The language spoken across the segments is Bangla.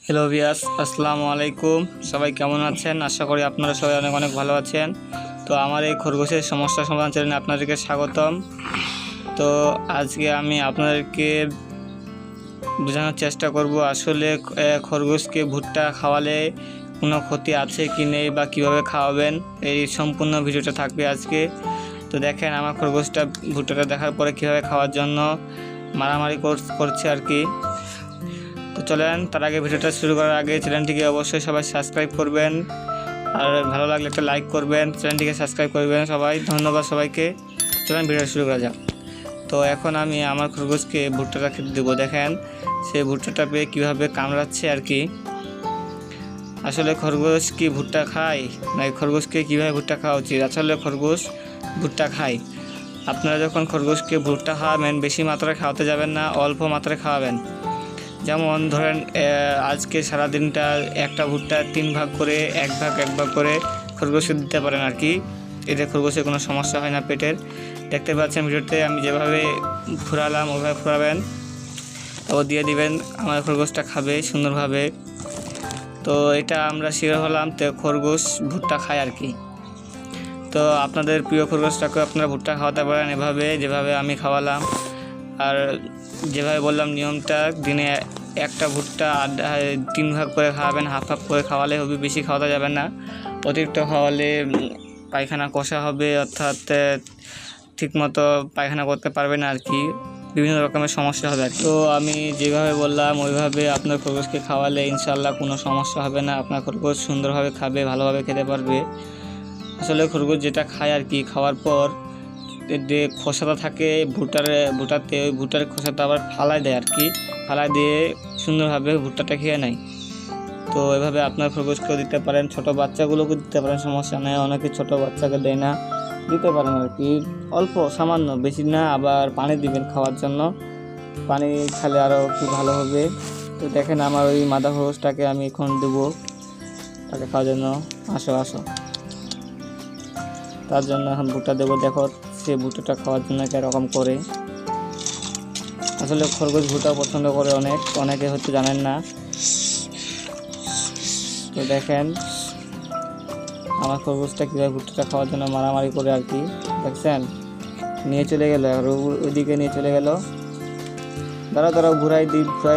হ্যালো ভিয়াস, আসসালামু আলাইকুম। সবাই কেমন আছেন? আশা করি আপনারা সবাই অনেক অনেক ভালো আছেন। তো আমার এই খরগোশের সমস্যা সমাধান চ্যানেলে আপনাদেরকে স্বাগতম। তো আজকে আমি আপনাদেরকে বোঝানোর চেষ্টা করব আসলে খরগোশকে ভুট্টা খাওয়ালে কোনো ক্ষতি আছে কি নেই বা কীভাবে খাওয়াবেন, এই সম্পূর্ণ ভিডিওটা থাকবে আজকে। তো দেখেন আমার খরগোশটা ভুট্টাটা দেখার পরে কীভাবে খাওয়ার জন্য মারামারি করছে আর কি। তো চলেন, তার আগে ভিডিওটা শুরু করার আগে চ্যানেলটিকে অবশ্যই সবাই সাবস্ক্রাইব করবেন, আর ভালো লাগলে একটা লাইক করবেন, চ্যানেলটিকে সাবস্ক্রাইব করবেন সবাই। ধন্যবাদ সবাইকে। চলেন ভিডিও শুরু করা যাক। তো এখন আমি আমার খরগোশকে ভুট্টাটা খেতে দেবো। দেখেন সে ভুট্টাটা পেয়ে কীভাবে কামড়াচ্ছে আর কি। আসলে খরগোশ কি ভুট্টা খায় না? খরগোশকে কীভাবে ভুট্টা খাওয়া উচিত? আসলে খরগোশ ভুট্টা খায়। আপনারা যখন খরগোশকে ভুট্টা খাওয়াবেন বেশি মাত্রায় খাওয়াতে যাবেন না, অল্প মাত্রায় খাওয়াবেন। যেমন ধরেন আজকে সারাদিনটা একটা ভুট্টা 3 ভাগ করে এক ভাগ করে খরগোশে দিতে পারেন আর কি। এতে খরগোশের কোনো সমস্যা হয় না পেটের। দেখতে পাচ্ছেন ভিডিওতে আমি যেভাবে ফুরালাম ওইভাবে ফুরাবেন, ও দিয়ে দিবেন। আমার খরগোশটা খাবে সুন্দরভাবে। তো এটা আমরা শিওর হলাম তো খরগোশ ভুট্টা খায় আর কি। তো আপনাদের প্রিয় খরগোশটাকে আপনারা ভুট্টা খাওয়াতে পারেন এভাবে, যেভাবে আমি খাওয়ালাম। আর যেভাবে বললাম নিয়মটা, দিনে একটা ভুট্টা 3 ভাগ করে খাওয়াবেন, হাফ করে খাওয়ালে হবে, বেশি খাওয়াতে যাবেন না। অতিরিক্ত খাওয়ালে পায়খানা কষা হবে, অর্থাৎ ঠিকমতো পায়খানা করতে পারবে না আর কি, বিভিন্ন রকমের সমস্যা হবে আর কি। তো আমি যেভাবে বললাম ওইভাবে আপনার খরগোশকে খাওয়ালে ইনশাল্লাহ কোনো সমস্যা হবে না। আপনার খরগোশ সুন্দরভাবে খাবে, ভালোভাবে খেতে পারবে। আসলে খরগোশ যেটা খায় আর কি, খাওয়ার পর যে খোসাটা থাকে ভুট্টাতে, ওই ভুট্টার খোসাটা আবার ফালাই দেয় আর কি, ফালাই দিয়ে সুন্দরভাবে ভুট্টাটা খেয়ে নেয়। তো এভাবে আপনার খরগোশকেও দিতে পারেন, ছোটো বাচ্চাগুলোকে দিতে পারেন, সমস্যা নেই। অনেকে ছোটো বাচ্চাকে দেয় না, দিতে পারেন আর কি, অল্প সামান্য, বেশি না। আবার পানি দিবেন খাওয়ার জন্য, পানি খেলে আরও একটু ভালো হবে। তো দেখেন আমার ওই মাদা খরগোশটাকে আমি এখন দেবো তাকে খাওয়ার জন্য। আসো, তার জন্য এখন ভুট্টা দেবো। দেখো সে ভুট্টাটা খাওয়ার জন্য কীরকম করে। আসলে খরগোশ ভুট্টা পছন্দ করে অনেকে হয়তো জানেন না। তো দেখেন আমার খরগোশটা কীভাবে ভুট্টাটা খাওয়ার জন্য মারামারি করে আর কি। দেখছেন নিয়ে চলে গেল, আর ওইদিকে নিয়ে চলে গেল। দাঁড়াও ঘুরাই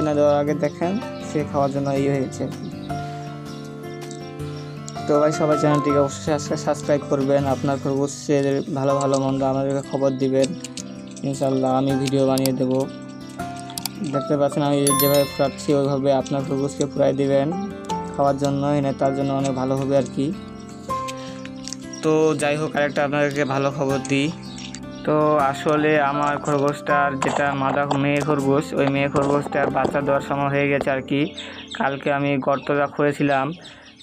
না দেওয়ার আগে দেখেন সে খাওয়ার জন্য হয়ে গেছে। তো ভাই সবাই চ্যানেলটিকে অবশ্যই সাবস্ক্রাইব করবেন। আপনার খরগোশের ভালো মন্দ আমাদেরকে খবর দিবেন, ইনশাল্লাহ আমি ভিডিও বানিয়ে দেব। দেখতে পাচ্ছেন আমি যেভাবে ফুরাচ্ছি ওইভাবে আপনার খরগোশকে ফুরাই দিবেন খাওয়ার জন্য, এনে তার জন্য অনেক ভালো হবে আর কি। তো যাই হোক, আরেকটা আপনাদেরকে ভালো খবর দিই। তো আসলে আমার খরগোশটার যেটা মেয়ে খরগোশ, ওই মেয়ে খরগোশটার বাচ্চা দেওয়ার সময় হয়ে গেছে আর কি। কালকে আমি গর্তটা খুঁড়েছিলাম,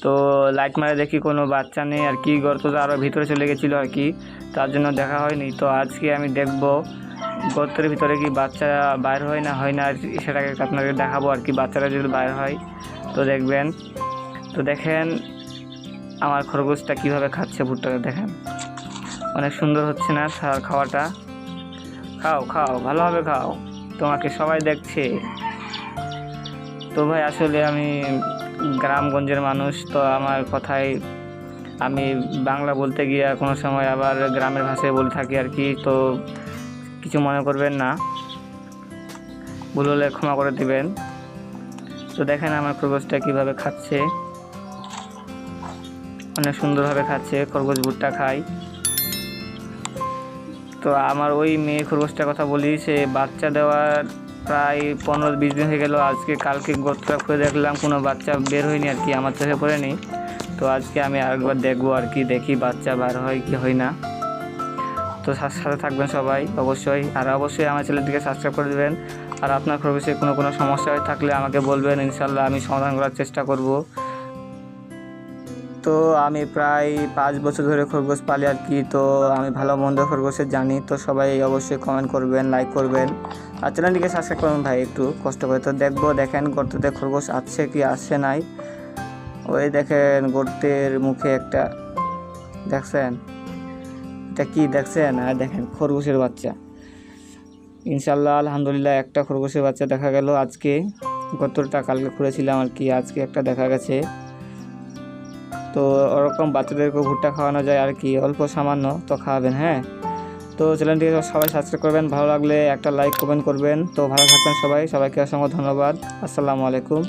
তো লাইট মারে দেখি কোনো বাচ্চা নেই আর কি, গর্তটা আরও ভিতরে চলে গেছিলো আর কি, তার জন্য দেখা হয়নি। তো আজকে আমি দেখব গর্তের ভিতরে কি বাচ্চা বাইর হয় না সেটাকে আপনাকে দেখাবো আর কি। বাচ্চারা যদি বাইর হয় তো দেখবেন। তো দেখেন আমার খরগোশটা কীভাবে খাচ্ছে ভুট্টাটা, দেখেন অনেক সুন্দর হচ্ছে না খাওয়াটা? খাও ভালোভাবে খাও, তোমাকে সবাই দেখছে। তো ভাই আসলে আমি গ্রামগঞ্জের মানুষ, তো আমার কথায় আমি বাংলা বলতে গিয়ে কোনো সময় আবার গ্রামের ভাষায় বলে থাকি আর কি। তো কিছু মনে করবেন না, ভুল হলে ক্ষমা করে দিবেন। তো দেখেন আমার খরগোশটা কীভাবে খাচ্ছে, অনেক সুন্দরভাবে খাচ্ছে। খরগোশ ভুট্টা খায়। তো আমার ওই মেয়ে খরগোশটার কথা বলি, সে বাচ্চা দেওয়ার প্রায় 15-20 দিন হয়ে গেল। কালকে গর্তটা খুঁড়ে দেখলাম কোনো বাচ্চা বের হয়নি আর কি, আমার চোখে পড়েনি। তো আজকে আমি আরেকবার দেখবো আর কি, দেখি বাচ্চা বার হয় কি হয় না। তো সাথে থাকবেন সবাই অবশ্যই, আর অবশ্যই আমার চ্যানেলটিকে সাবস্ক্রাইব করে দেবেন। আর আপনার খরগোশে কোনো সমস্যা হয়ে থাকলে আমাকে বলবেন, ইনশাল্লাহ আমি সমাধান করার চেষ্টা করব। তো আমি প্রায় 5 বছর ধরে খরগোশ পালি আর কি। তো আমি ভালো মন্দ খরগোশের জানি। তো সবাই অবশ্যই কমেন্ট করবেন, লাইক করবেন, আর চ্যানেলটিকে সাবস্ক্রাইব করবেন ভাই একটু কষ্ট করে। তো দেখেন গর্ততে খরগোশ আছে কি আসছে নাই। ওই দেখেন গর্তের মুখে একটা, দেখছেন এটা কি দেখছেন? আর দেখেন খরগোশের বাচ্চা, ইনশাল্লাহ আলহামদুলিল্লাহ একটা খরগোশের বাচ্চা দেখা গেল আজকে। গতটা কালকে খুঁড়েছিলাম আর কি, আজকে একটা দেখা গেছে। তো ওরকম বাচ্চাদেরকেও ভুট্টা খাওয়ানো যায় আর কি, অল্প সামান্য তো খাওয়াবেন। হ্যাঁ, তো চ্যানেলটিকে সবাই সাবস্ক্রাইব করবেন, ভালো লাগলে একটা লাইক কমেন্ট করবেন। তো ভালো থাকবেন সবাই, সবাইকে অসংখ্য ধন্যবাদ। আসসালামু আলাইকুম।